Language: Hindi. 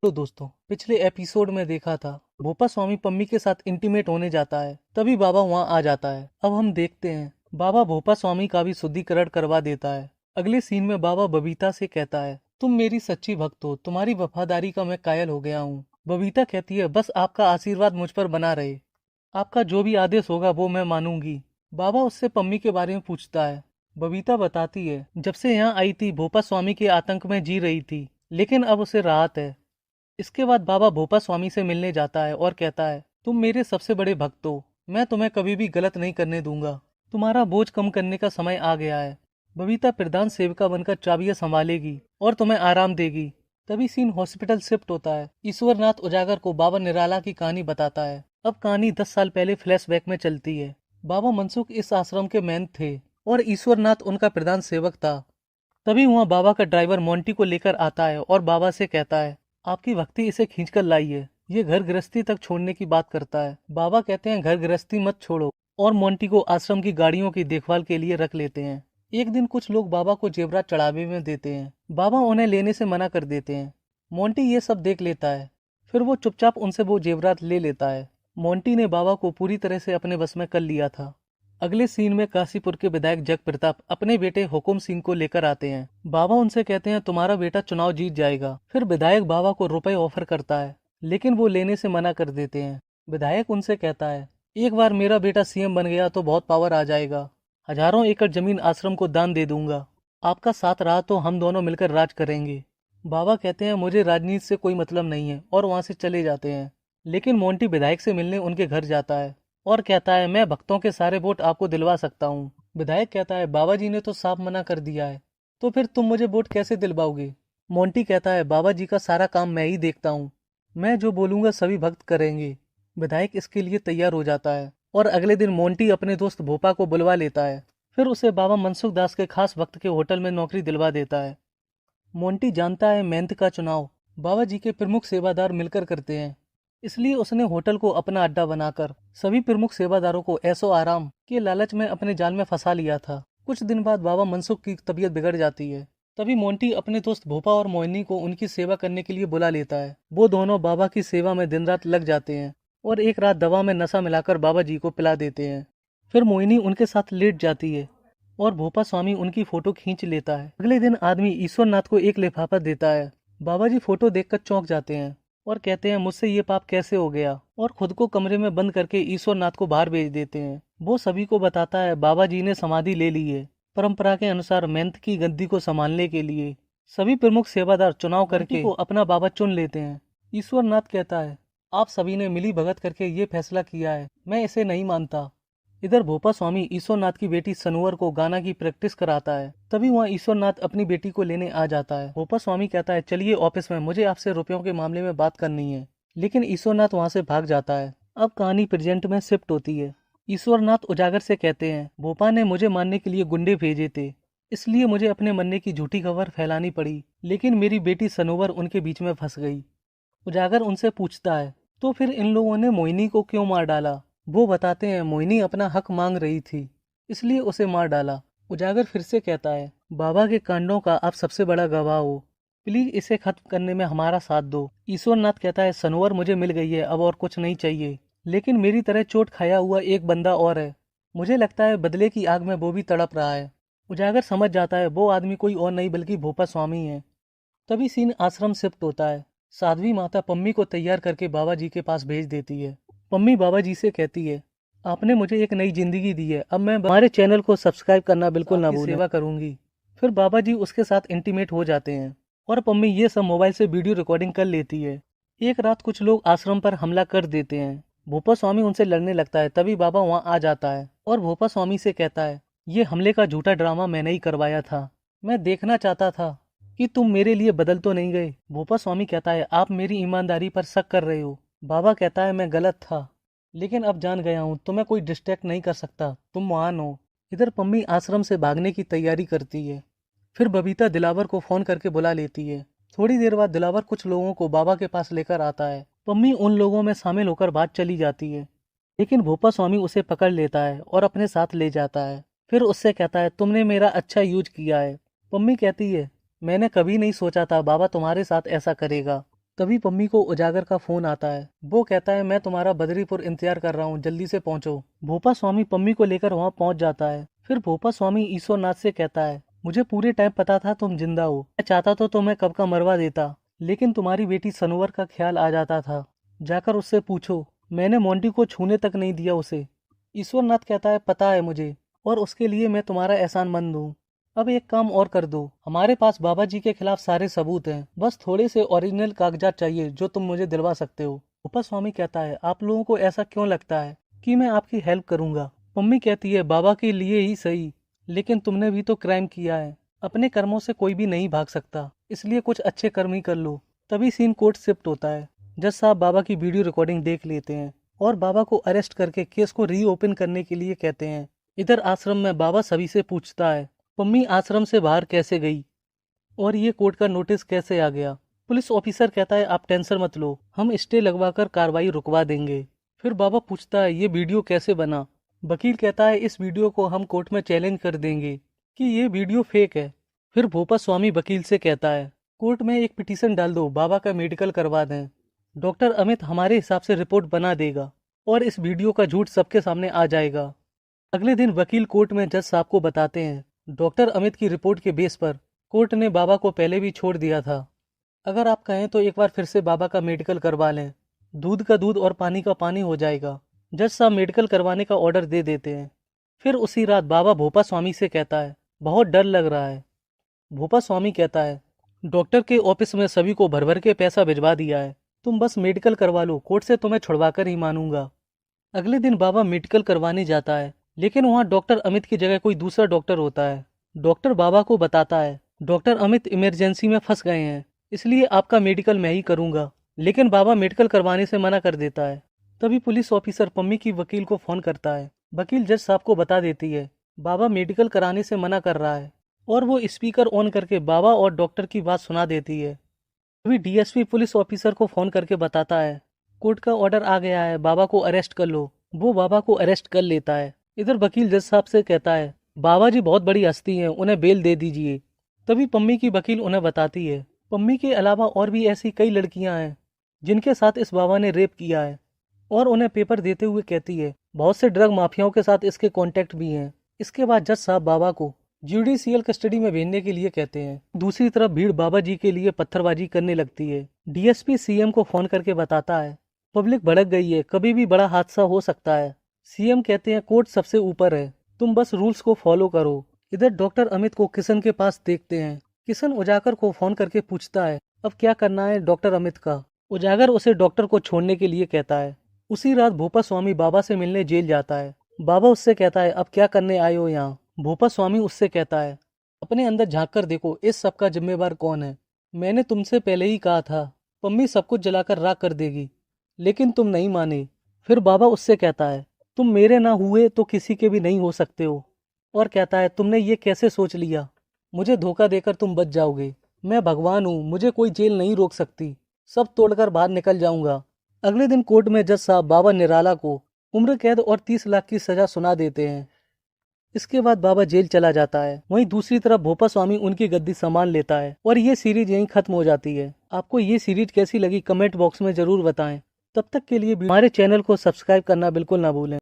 तो दोस्तों, पिछले एपिसोड में देखा था भोपा स्वामी पम्मी के साथ इंटीमेट होने जाता है, तभी बाबा वहां आ जाता है। अब हम देखते हैं बाबा भोपा स्वामी का भी शुद्धिकरण करवा देता है। अगले सीन में बाबा बबीता से कहता है, तुम मेरी सच्ची भक्त हो, तुम्हारी वफादारी का मैं कायल हो गया हूँ। बबीता कहती है, बस आपका आशीर्वाद मुझ पर बना रहे, आपका जो भी आदेश होगा वो मैं मानूंगी। बाबा उससे पम्मी के बारे में पूछता है। बबीता बताती है, जब से यहाँ आई थी भोपा स्वामी के आतंक में जी रही थी, लेकिन अब उसे राहत है। इसके बाद बाबा भोपा स्वामी से मिलने जाता है और कहता है, तुम मेरे सबसे बड़े भक्त हो, मैं तुम्हें कभी भी गलत नहीं करने दूंगा। तुम्हारा बोझ कम करने का समय आ गया है। बबीता प्रधान सेविका बनकर चाबियां संभालेगी और तुम्हें आराम देगी। तभी सीन हॉस्पिटल शिफ्ट होता है। ईश्वरनाथ उजागर को बाबा निराला की कहानी बताता है। अब कहानी 10 साल पहले फ्लैशबैक में चलती है। बाबा मनसुख इस आश्रम के मैन थे और ईश्वरनाथ उनका प्रधान सेवक था। तभी वहाँ बाबा का ड्राइवर मोंटी को लेकर आता है और बाबा से कहता है, आपकी भक्ति इसे खींचकर लाई है। ये घर गृहस्थी तक छोड़ने की बात करता है। बाबा कहते हैं, घर गृहस्थी मत छोड़ो, और मोंटी को आश्रम की गाड़ियों की देखभाल के लिए रख लेते हैं। एक दिन कुछ लोग बाबा को जेवरात चढ़ावे में देते हैं। बाबा उन्हें लेने से मना कर देते हैं। मोंटी ये सब देख लेता है, फिर वो चुपचाप उनसे वो जेवरात ले लेता है। मोंटी ने बाबा को पूरी तरह से अपने बस में कर लिया था। अगले सीन में काशीपुर के विधायक जग प्रताप अपने बेटे हुकुम सिंह को लेकर आते हैं। बाबा उनसे कहते हैं, तुम्हारा बेटा चुनाव जीत जाएगा। फिर विधायक बाबा को रुपए ऑफर करता है, लेकिन वो लेने से मना कर देते हैं। विधायक उनसे कहता है, एक बार मेरा बेटा सीएम बन गया तो बहुत पावर आ जाएगा, हजारों एकड़ जमीन आश्रम को दान दे दूंगा। आपका साथ रहा तो हम दोनों मिलकर राज करेंगे। बाबा कहते हैं, मुझे राजनीति से कोई मतलब नहीं है, और वहां से चले जाते हैं। लेकिन मोंटी विधायक से मिलने उनके घर जाता है और कहता है, मैं भक्तों के सारे वोट आपको दिलवा सकता हूँ। विधायक कहता है, बाबा जी ने तो साफ मना कर दिया है, तो फिर तुम मुझे वोट कैसे दिलवाओगे। मोंटी कहता है, बाबा जी का सारा काम मैं ही देखता हूँ, मैं जो बोलूंगा सभी भक्त करेंगे। विधायक इसके लिए तैयार हो जाता है और अगले दिन मोंटी अपने दोस्त भोपा को बुलवा लेता है। फिर उसे बाबा मनसुख दास के खास भक्त के होटल में नौकरी दिलवा देता है। मोंटी जानता है मेहनत का चुनाव बाबा जी के प्रमुख सेवादार मिलकर करते हैं, इसलिए उसने होटल को अपना अड्डा बनाकर सभी प्रमुख सेवादारों को ऐशो आराम के लालच में अपने जाल में फंसा लिया था। कुछ दिन बाद बाबा मनसुख की तबीयत बिगड़ जाती है। तभी मोंटी अपने दोस्त भोपा और मोहिनी को उनकी सेवा करने के लिए बुला लेता है। वो दोनों बाबा की सेवा में दिन रात लग जाते हैं और एक रात दवा में नशा मिलाकर बाबा जी को पिला देते हैं। फिर मोहिनी उनके साथ लेट जाती है और भोपा स्वामी उनकी फोटो खींच लेता है। अगले दिन आदमी ईश्वरनाथ को एक लिफाफा देता है। बाबा जी फोटो देखकर चौंक जाते हैं और कहते हैं, मुझसे ये पाप कैसे हो गया, और खुद को कमरे में बंद करके ईश्वरनाथ को बाहर भेज देते हैं। वो सभी को बताता है, बाबा जी ने समाधि ले ली है, परंपरा के अनुसार मेहनत की गद्दी को संभालने के लिए। सभी प्रमुख सेवादार चुनाव करके को अपना बाबा चुन लेते हैं। ईश्वरनाथ कहता है, आप सभी ने मिली भगत करके ये फैसला किया है, मैं इसे नहीं मानता। इधर भोपा स्वामी ईश्वरनाथ की बेटी सनोवर को गाना की प्रैक्टिस कराता है। तभी वहाँ ईश्वरनाथ अपनी बेटी को लेने आ जाता है। भोपा स्वामी कहता है, चलिए ऑफिस में, मुझे आपसे रुपयों के मामले में बात करनी है। लेकिन ईश्वरनाथ वहाँ से भाग जाता है। अब कहानी प्रेजेंट में शिफ्ट होती है। ईश्वरनाथ उजागर से कहते हैं, भोपा ने मुझे मारने के लिए गुंडे भेजे थे, इसलिए मुझे अपने मरने की झूठी खबर फैलानी पड़ी, लेकिन मेरी बेटी सनोवर उनके बीच में फंस गई। उजागर उनसे पूछता है, तो फिर इन लोगों ने मोहिनी को क्यों मार डाला। वो बताते हैं, मोहिनी अपना हक मांग रही थी, इसलिए उसे मार डाला। उजागर फिर से कहता है, बाबा के कांडों का आप सबसे बड़ा गवाह हो, प्लीज इसे खत्म करने में हमारा साथ दो। ईश्वरनाथ कहता है, सनोवर मुझे मिल गई है, अब और कुछ नहीं चाहिए, लेकिन मेरी तरह चोट खाया हुआ एक बंदा और है, मुझे लगता है बदले की आग में वो भी तड़प रहा है। उजागर समझ जाता है वो आदमी कोई और नहीं बल्कि भोपा स्वामी है। तभी सीन आश्रम शिफ्ट होता है। साध्वी माता पम्मी को तैयार करके बाबा जी के पास भेज देती है। पम्मी बाबा जी से कहती है, आपने मुझे एक नई जिंदगी दी है, अब मैं हमारे चैनल को सब्सक्राइब करना बिल्कुल ना भूलें, सेवा करूंगी। फिर बाबा जी उसके साथ इंटीमेट हो जाते हैं और पम्मी ये सब मोबाइल से वीडियो रिकॉर्डिंग कर लेती है। एक रात कुछ लोग आश्रम पर हमला कर देते हैं। भोपा स्वामी उनसे लड़ने लगता है। तभी बाबा वहाँ आ जाता है और भोपा स्वामी से कहता है, ये हमले का झूठा ड्रामा मैंने ही करवाया था, मैं देखना चाहता था कि तुम मेरे लिए बदल तो नहीं गए। भोपा स्वामी कहता है, आप मेरी ईमानदारी पर शक कर रहे हो। बाबा कहता है, मैं गलत था, लेकिन अब जान गया हूँ, तुम्हें कोई डिस्ट्रैक्ट नहीं कर सकता, तुम महान हो। इधर पम्मी आश्रम से भागने की तैयारी करती है। फिर बबीता दिलावर को फोन करके बुला लेती है। थोड़ी देर बाद दिलावर कुछ लोगों को बाबा के पास लेकर आता है। पम्मी उन लोगों में शामिल होकर बात चली जाती है, लेकिन भोपा स्वामी उसे पकड़ लेता है और अपने साथ ले जाता है। फिर उससे कहता है, तुमने मेरा अच्छा यूज किया है। पम्मी कहती है, मैंने कभी नहीं सोचा था बाबा तुम्हारे साथ ऐसा करेगा। तभी पम्मी को उजागर का फोन आता है। वो कहता है मैं तुम्हारा बद्रीपुर इंतजार कर रहा हूँ, जल्दी से पहुंचो। भोपा स्वामी पम्मी को लेकर वहाँ पहुंच जाता है। फिर भोपा स्वामी ईश्वरनाथ से कहता है मुझे पूरे टाइम पता था तुम जिंदा हो, मैं चाहता तो तुम्हें कब का मरवा देता, लेकिन तुम्हारी बेटी सनोवर का ख्याल आ जाता था। जाकर उससे पूछो, मैंने मोंटी को छूने तक नहीं दिया उसे। ईश्वरनाथ कहता है पता है मुझे, और उसके लिए मैं तुम्हारा एहसानमंद हूँ। अब एक काम और कर दो, हमारे पास बाबा जी के खिलाफ सारे सबूत हैं, बस थोड़े से ओरिजिनल कागजात चाहिए जो तुम मुझे दिलवा सकते हो। भोपा स्वामी कहता है आप लोगों को ऐसा क्यों लगता है कि मैं आपकी हेल्प करूंगा। मम्मी कहती है बाबा के लिए ही सही, लेकिन तुमने भी तो क्राइम किया है, अपने कर्मों से कोई भी नहीं भाग सकता, इसलिए कुछ अच्छे कर्म ही कर लो। तभी सीन कोर्ट शिफ्ट होता है। जज साहब बाबा की वीडियो रिकॉर्डिंग देख लेते हैं और बाबा को अरेस्ट करके केस को रीओपन करने के लिए कहते हैं। इधर आश्रम में बाबा सभी से पूछता है पम्मी आश्रम से बाहर कैसे गई और ये कोर्ट का नोटिस कैसे आ गया। पुलिस ऑफिसर कहता है आप टेंशन मत लो, हम स्टे लगवाकर कार्रवाई रुकवा देंगे। फिर बाबा पूछता है ये वीडियो कैसे बना। वकील कहता है इस वीडियो को हम कोर्ट में चैलेंज कर देंगे कि ये वीडियो फेक है। फिर भोपा स्वामी वकील से कहता है कोर्ट में एक पिटीशन डाल दो, बाबा का मेडिकल करवा दें, डॉक्टर अमित हमारे हिसाब से रिपोर्ट बना देगा और इस वीडियो का झूठ सबके सामने आ जाएगा। अगले दिन वकील कोर्ट में जज साहब को बताते हैं डॉक्टर अमित की रिपोर्ट के बेस पर कोर्ट ने बाबा को पहले भी छोड़ दिया था। अगर आप कहें तो एक बार फिर से बाबा का मेडिकल करवा लें, दूध का दूध और पानी का पानी हो जाएगा। जज साहब मेडिकल करवाने का ऑर्डर दे देते हैं। फिर उसी रात बाबा भोपा स्वामी से कहता है बहुत डर लग रहा है। भोपा स्वामी कहता है डॉक्टर के ऑफिस में सभी को भर भर के पैसा भिजवा दिया है, तुम बस मेडिकल करवा लो, कोर्ट से तुम्हें छुड़वा कर ही मानूंगा। अगले दिन बाबा मेडिकल करवाने जाता है, लेकिन वहाँ डॉक्टर अमित की जगह कोई दूसरा डॉक्टर होता है। डॉक्टर बाबा को बताता है डॉक्टर अमित इमरजेंसी में फंस गए हैं, इसलिए आपका मेडिकल मैं ही करूंगा। लेकिन बाबा मेडिकल करवाने से मना कर देता है। तभी पुलिस ऑफिसर पम्मी की वकील को फोन करता है। वकील जज साहब को बता देती है बाबा मेडिकल कराने से मना कर रहा है, और वो स्पीकर ऑन करके बाबा और डॉक्टर की बात सुना देती है। तभी डीएसपी पुलिस ऑफिसर को फोन करके बताता है कोर्ट का ऑर्डर आ गया है, बाबा को अरेस्ट कर लो। वो बाबा को अरेस्ट कर लेता है। इधर वकील जज साहब से कहता है बाबा जी बहुत बड़ी हस्ती हैं, उन्हें बेल दे दीजिए। तभी पम्मी की वकील उन्हें बताती है पम्मी के अलावा और भी ऐसी कई लड़कियां हैं जिनके साथ इस बाबा ने रेप किया है, और उन्हें पेपर देते हुए कहती है बहुत से ड्रग माफियाओं के साथ इसके कॉन्टेक्ट भी हैं। इसके बाद जज साहब बाबा को जुडिशियल कस्टडी में भेजने के लिए कहते हैं। दूसरी तरफ भीड़ बाबा जी के लिए पत्थरबाजी करने लगती है। डीएसपी सीएम को फोन करके बताता है पब्लिक भड़क गई है, कभी भी बड़ा हादसा हो सकता है। सीएम कहते हैं कोर्ट सबसे ऊपर है, तुम बस रूल्स को फॉलो करो। इधर डॉक्टर अमित को किशन के पास देखते हैं। किशन उजागर को फोन करके पूछता है अब क्या करना है डॉक्टर अमित का। उजागर उसे डॉक्टर को छोड़ने के लिए कहता है। उसी रात भोपा स्वामी बाबा से मिलने जेल जाता है। बाबा उससे कहता है अब क्या करने आए हो यहाँ। भोपा स्वामी उससे कहता है अपने अंदर झांक कर देखो, इस सब का जिम्मेवार कौन है। मैंने तुमसे पहले ही कहा था पम्मी सब कुछ जलाकर राख कर देगी, लेकिन तुम नहीं माने। फिर बाबा उससे कहता है तुम मेरे ना हुए तो किसी के भी नहीं हो सकते हो, और कहता है तुमने ये कैसे सोच लिया, मुझे धोखा देकर तुम बच जाओगे। मैं भगवान हूँ, मुझे कोई जेल नहीं रोक सकती, सब तोड़कर बाहर निकल जाऊंगा। अगले दिन कोर्ट में जज साहब बाबा निराला को उम्र कैद और 30 लाख की सजा सुना देते हैं। इसके बाद बाबा जेल चला जाता है। वहीं दूसरी तरफ भोपा स्वामी उनकी गद्दी संभाल लेता है और ये सीरीज यहीं खत्म हो जाती है। आपको ये सीरीज कैसी लगी कमेंट बॉक्स में जरूर बताएं। तब तक के लिए हमारे चैनल को सब्सक्राइब करना बिल्कुल ना भूलें।